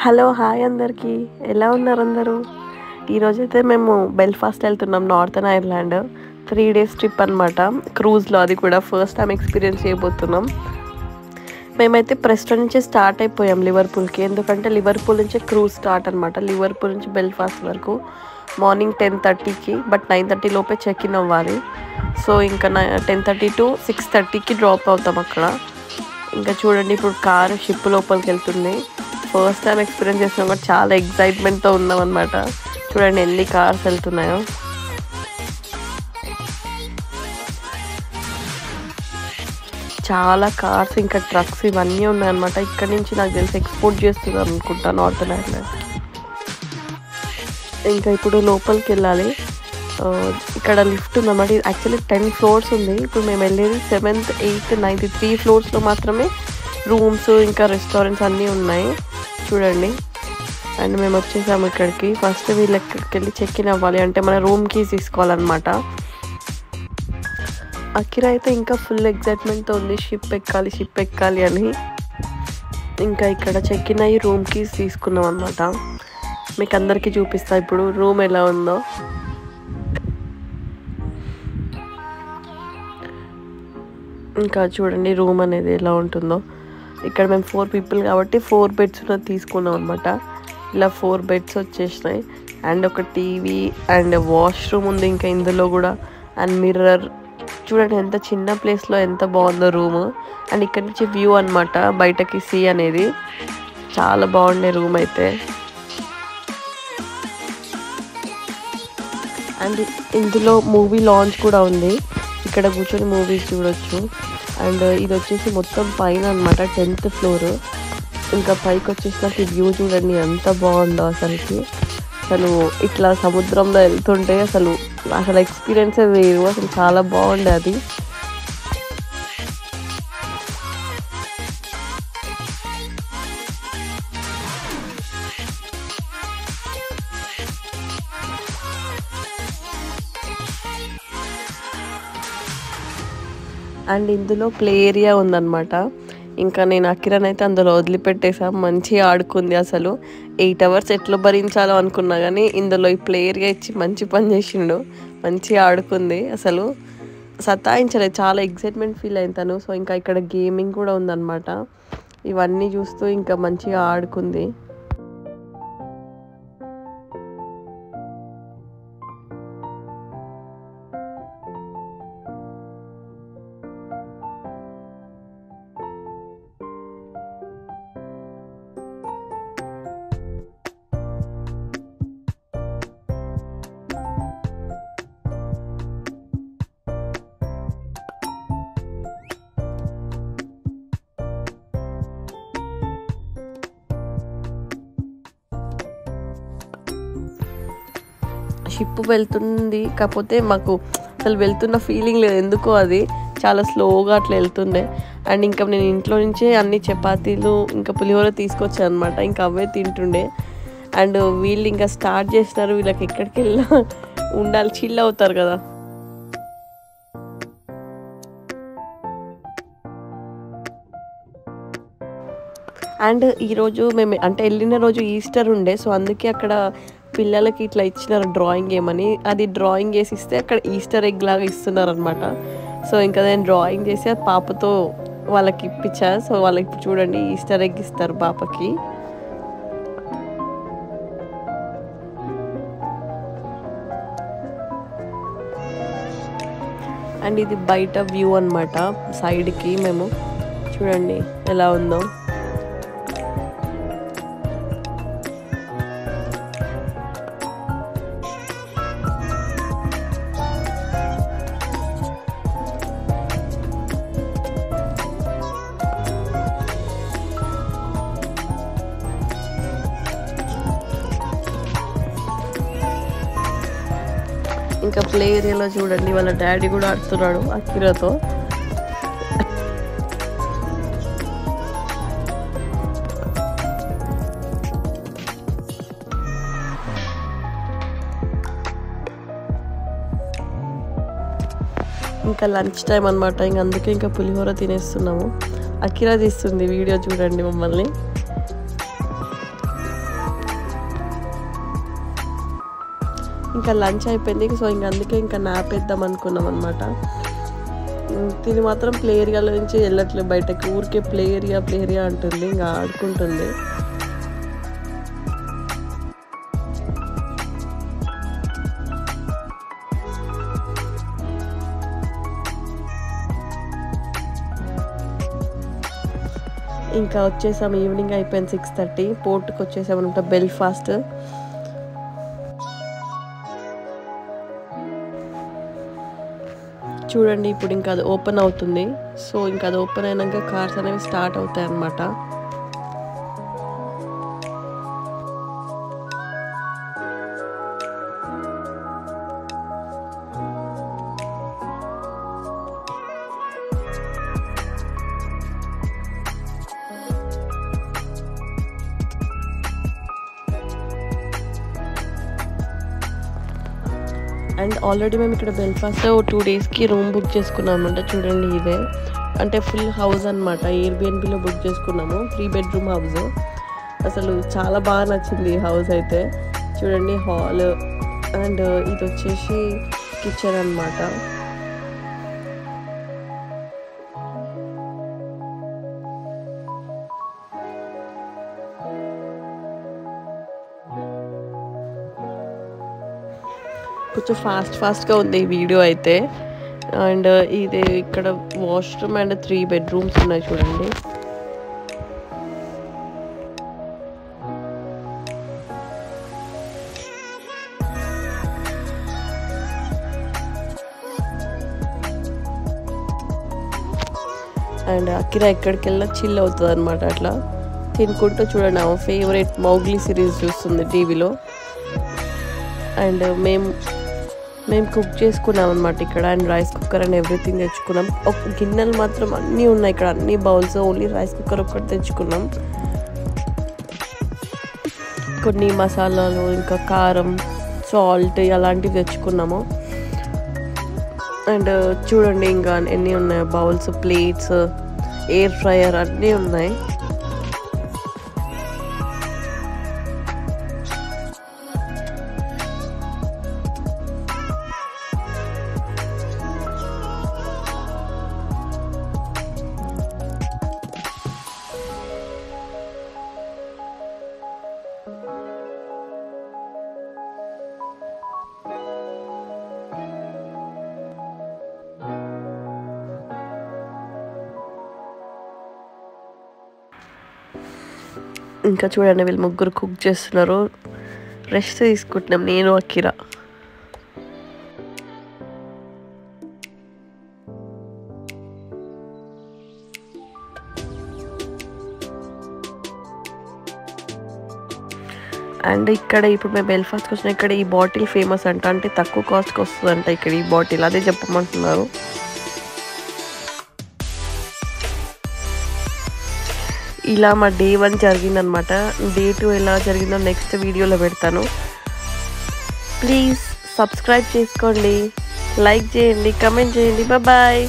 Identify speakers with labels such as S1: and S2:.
S1: Hello hi అందరికీ ఎలా ఉన్నారు అందరూ? ఈరోజైతే మేము బెల్ఫాస్ట్ వెళ్తున్నాం, నార్థన్ ఐర్లాండ్. 3 days ట్రిప్ అనమాట, క్రూజ్లో. అది కూడా ఫస్ట్ టైం ఎక్స్పీరియన్స్ చేయబోతున్నాం. మేమైతే ప్రెస్టన్ నుంచి స్టార్ట్ అయిపోయాం లివర్పూల్కి, ఎందుకంటే లివర్పూల్ నుంచి క్రూజ్ స్టార్ట్ అనమాట. లివర్పూల్ నుంచి బెల్ఫాస్ట్ వరకు మార్నింగ్ 10:30కి, బట్ 9:30 లోపే చెక్ ఇన్ అవ్వాలి. సో ఇంకా 10:30 to 6:30కి డ్రాప్ అవుతాం అక్కడ. ఇంకా చూడండి, ఇప్పుడు కారు షిప్ లోపలికి వెళ్తుంది. ఫస్ట్ టైం ఎక్స్పీరియన్స్ చేసినాం కూడా చాలా ఎక్సైట్మెంట్తో ఉన్నాం అనమాట. చూడండి ఎన్ని కార్స్ వెళ్తున్నాయో. చాలా కార్స్ ఇంకా ట్రక్స్ ఇవన్నీ ఉన్నాయన్నమాట. ఇక్కడ నుంచి నాకు తెలిసి ఎక్స్పోర్ట్ చేస్తున్నారు అనుకుంటా నార్థన్ ఐర్లాండ్. ఇంకా ఇప్పుడు లోపలికి వెళ్ళాలి. ఇక్కడ లిఫ్ట్ ఉందన్నమాట. ఇది యాక్చువల్లీ 10 floors ఉంది. ఇప్పుడు మేము వెళ్ళేది 7th, 8th, 9th 3 floors మాత్రమే రూమ్స్ ఇంకా రెస్టారెంట్స్ అన్నీ ఉన్నాయి చూడండి. అండ్ మేము వచ్చేసాము ఇక్కడికి. ఫస్ట్ వీళ్ళు ఎక్కడికి వెళ్ళి చెక్ ఇన్ అవ్వాలి, అంటే మన రూమ్ కీస్ తీసుకోవాలన్నమాట. అకిరా అయితే ఇంకా ఫుల్ ఎక్సైట్మెంట్తో ఉంది, షిప్ ఎక్కాలి అని. ఇంకా ఇక్కడ చెక్ ఇన్ అయ్యి రూమ్ కీస్ తీసుకున్నాం అనమాట. మీకు అందరికీ చూపిస్తా ఇప్పుడు రూమ్ ఎలా ఉందో. ఇంకా చూడండి రూమ్ అనేది ఎలా ఉంటుందో. ఇక్కడ మేము 4 people కాబట్టి 4 beds తీసుకున్నాం అనమాట. ఇలా 4 beds వచ్చేసినాయి. అండ్ ఒక టీవీ అండ్ వాష్రూమ్ ఉంది ఇంకా ఇందులో కూడా. అండ్ మిర్రర్ చూడండి, ఎంత చిన్న ప్లేస్లో ఎంత బాగుందో రూమ్. అండ్ ఇక్కడ నుంచి వ్యూ అనమాట, బయటకి సీ అనేది. చాలా బాగుండే రూమ్ అయితే. అండ్ ఇందులో మూవీ లాంచ్ కూడా ఉంది, ఇక్కడ కూర్చొని మూవీస్ చూడొచ్చు. అండ్ ఇది వచ్చేసి మొత్తం పైన అనమాట, 10th floor. ఇంకా పైకి వచ్చేసినాక వ్యూ చూడండి ఎంత బాగుందో అసలుకి. అసలు ఇట్లా సముద్రంలో వెళ్తుంటే అసలు ఎక్స్పీరియన్సే వేరు, అసలు చాలా బాగుండే అది. అండ్ ఇందులో ప్లే ఏరియా ఉందన్నమాట. ఇంకా నేను అకిరాన్ అయితే అందులో వదిలిపెట్టేసాం, మంచిగా ఆడుకుంది. అసలు 8 hours ఎట్లా భరించాలో అనుకున్నా కానీ ఇందులో ఈ ప్లే ఏరియా ఇచ్చి మంచి పని చేసిండు, మంచిగా ఆడుకుంది. అసలు సతాయించలేదు, చాలా ఎక్సైట్మెంట్ ఫీల్ అయింది తను. సో ఇంకా ఇక్కడ గేమింగ్ కూడా ఉందన్నమాట. ఇవన్నీ చూస్తూ ఇంకా మంచిగా ఆడుకుంది. షిప్ వెళ్తుంది, కాకపోతే మాకు అసలు వెళ్తున్న ఫీలింగ్ లేదు ఎందుకో. అది చాలా స్లోగా అట్లా వెళ్తుండే. అండ్ ఇంకా నేను ఇంట్లో నుంచే అన్ని చపాతీలు ఇంకా పులిహోర తీసుకొచ్చాను అనమాట, ఇంకా అవే తింటుండే. అండ్ వీళ్ళు ఇంకా స్టార్ట్ చేసినారు, వీళ్ళకి ఎక్కడికి వెళ్ళినా ఉండాలి, చిల్ అవుతారు కదా. అండ్ ఈరోజు మేము అంటే వెళ్ళిన రోజు ఈస్టర్ ఉండే, సో అందుకే అక్కడ పిల్లలకి ఇట్లా ఇచ్చినారు డ్రాయింగ్ ఏమని. అది డ్రాయింగ్ చేసి ఇస్తే అక్కడ ఈస్టర్ ఎగ్ లాగా ఇస్తున్నారు అనమాట. సో ఇంకా నేను డ్రాయింగ్ చేసి ఆ పాపతో వాళ్ళకి ఇప్పించా. సో వాళ్ళకి చూడండి ఈస్టర్ ఎగ్ ఇస్తారు పాపకి. అండ్ ఇది బయట వ్యూ అనమాట, సైడ్కి మేము చూడండి ఎలా ఉందో. ఇంకా ప్లే ఏరియాలో చూడండి వాళ్ళ డాడీ కూడా ఆడుతున్నాడు అకిరాతో. ఇంకా లంచ్ టైం అనమాట, ఇంక అందుకే ఇంకా పులిహోర తినేస్తున్నాము. అకిరా తీస్తుంది వీడియో, చూడండి మమ్మల్ని. ఇంకా లంచ్ అయిపోయింది. సో ఇంక అందుకే ఇంకా నాప్ వేద్దాం అనుకున్నాం అనమాట. తిని మాత్రం ప్లే ఏరియాలో నుంచి వెళ్ళట్లేదు బయటకి, ఊరికే ప్లే ఏరియా అంటుంది, ఇంకా ఆడుకుంటుంది. ఇంకా వచ్చేసాము, ఈవినింగ్ అయిపోయింది 6:30. పోర్ట్కి వచ్చేసాము అనమాట, బెల్ఫాస్ట్. చూడండి ఇప్పుడు ఇంకా అది ఓపెన్ అవుతుంది. సో ఇంకా అది ఓపెన్ అయినాక కార్స్ అనేవి స్టార్ట్ అవుతాయి అన్నమాట. అండ్ ఆల్రెడీ మేము ఇక్కడ బెల్ఫాస్ట్లో 2 డేస్కి రూమ్ బుక్ చేసుకున్నాం అనమాట. చూడండి ఇదే, అంటే ఫుల్ హౌస్ అనమాట, ఎయిర్బిఎన్బిలో బుక్ చేసుకున్నాము. 3 బెడ్రూమ్ హౌస్. అసలు చాలా బాగా నచ్చింది ఈ హౌస్ అయితే. చూడండి హాల్, అండ్ ఇది వచ్చేసి కిచెన్ అనమాట. కొంచెం ఫాస్ట్గా ఉంది ఈ వీడియో అయితే. అండ్ ఇది ఇక్కడ వాష్రూమ్ అండ్ 3 బెడ్రూమ్స్ ఉన్నాయి చూడండి. అండ్ అకిరా ఎక్కడికి వెళ్ళినా చిల్ అవుతుంది అనమాట. అట్లా తినుకుంటూ చూడండి, ఆ ఫేవరెట్ మౌగ్లీ సిరీస్ చూస్తుంది టీవీలో. అండ్ మేము కుక్ చేసుకున్నాం అనమాట ఇక్కడ. And rice cooker and everything తెచ్చుకున్నాం. గిన్నెలు మాత్రం అన్నీ ఉన్నాయి ఇక్కడ, అన్ని బౌల్స్. ఓన్లీ రైస్ కుక్కర్ ఒక్కటి తెచ్చుకున్నాం. కొన్ని మసాలాలు, ఇంకా కారం, సాల్ట్ అలాంటివి తెచ్చుకున్నాము. అండ్ చూడండి ఇంకా ఎన్ని ఉన్నాయి బౌల్స్, ప్లేట్స్, ఎయిర్ ఫ్రైయర్ అన్నీ ఉన్నాయి. ఇంకా చూడండి వీళ్ళు ముగ్గురు కుక్ చేస్తున్నారు, రెస్ట్ తీసుకుంటున్నాం నేను అకిరా. అండ్ ఇక్కడ ఇప్పుడు మేము బెల్ఫాస్ట్కి వచ్చిన ఇక్కడ ఈ బాటిల్ ఫేమస్ అంట, అంటే తక్కువ కాస్ట్కి వస్తుందంట ఇక్కడ ఈ బాటిల్, అదే చెప్పమంటున్నారు. ఇలా మా డే 1 జరిగిందనమాట. డే 2 ఎలా జరిగిందో నెక్స్ట్ వీడియోలో పెడతాను. ప్లీజ్ సబ్స్క్రైబ్ చేసుకోండి, లైక్ చేయండి, కమెంట్ చేయండి. బాయ్.